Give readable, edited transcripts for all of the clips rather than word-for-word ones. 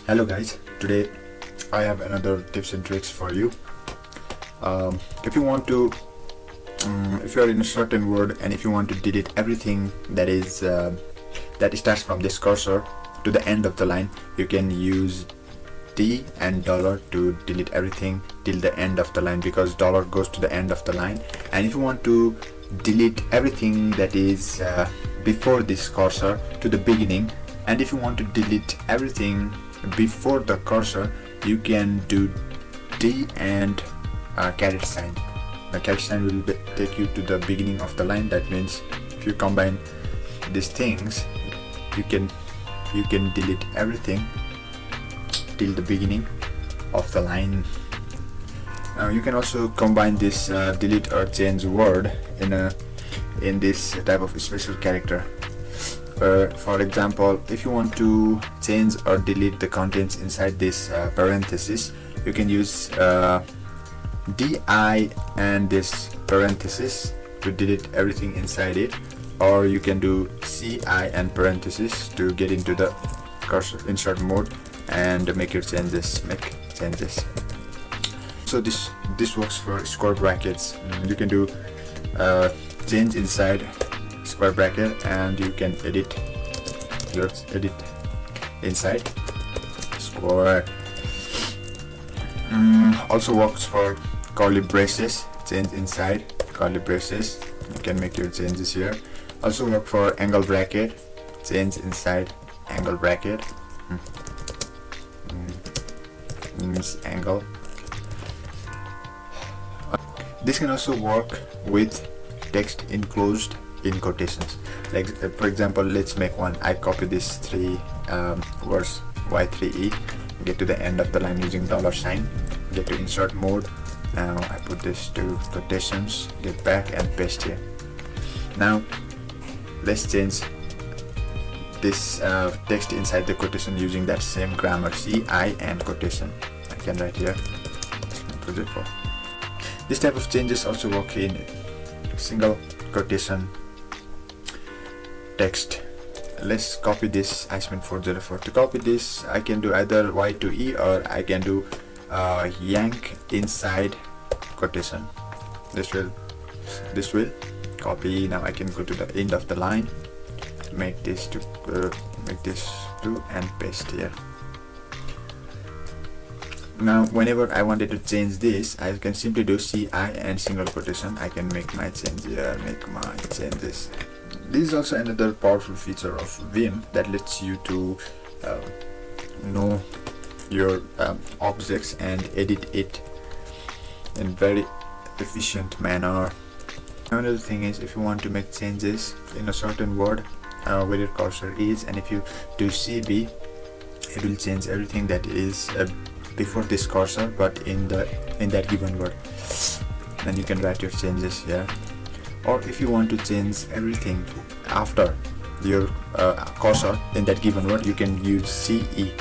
Hello guys, today I have another tips and tricks for you. If you want to, if you are in a certain word and if you want to delete everything that is that starts from this cursor to the end of the line, you can use $D and $, to delete everything till the end of the line, because dollar goes to the end of the line. And if you want to delete everything that is before this cursor to the beginning, and if you want to delete everything before the cursor, you can do D and caret sign. The caret sign will take you to the beginning of the line. That means if you combine these things, you can delete everything till the beginning of the line. Now you can also combine this delete or change word in this type of special character. For example, if you want to change or delete the contents inside this parenthesis, you can use DI and this parenthesis to delete everything inside it, or you can do CI and parenthesis to get into the cursor insert mode and make your changes. So this works for square brackets. You can do change inside square bracket, and you can edit inside square. Also works for curly braces, change inside curly braces. You can make your changes here. Also work for angle bracket, change inside angle bracket. Means angle. This can also work with text enclosed in quotations. Like for example, let's make one. I copy this three words Y3E, get to the end of the line using $, get to insert mode. Now I put this to quotations, get back and paste here. Now let's change this text inside the quotation using that same grammar, CI and quotation. I can write here project 4. This type of changes also work in single quotation text. Let's copy this I-404. To copy this, I can do either Y to E, or I can do yank inside quotation. This will copy. Now I can go to the end of the line, make this to and paste here. Now whenever I wanted to change this, I can simply do CI and single quotation. I can make my change here, make my changes. This is also another powerful feature of Vim that lets you to know your objects and edit it in very efficient manner. Another thing is, if you want to make changes in a certain word where your cursor is, and if you do CB, it will change everything that is before this cursor but in that given word. Then you can write your changes here. Or if you want to change everything after your cursor in that given word, you can use CE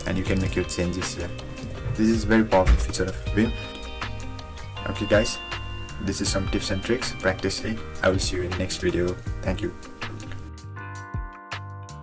and you can make your changes here. This is a very powerful feature of Vim. Okay guys, this is some tips and tricks. Practice it. I will see you in the next video. Thank you.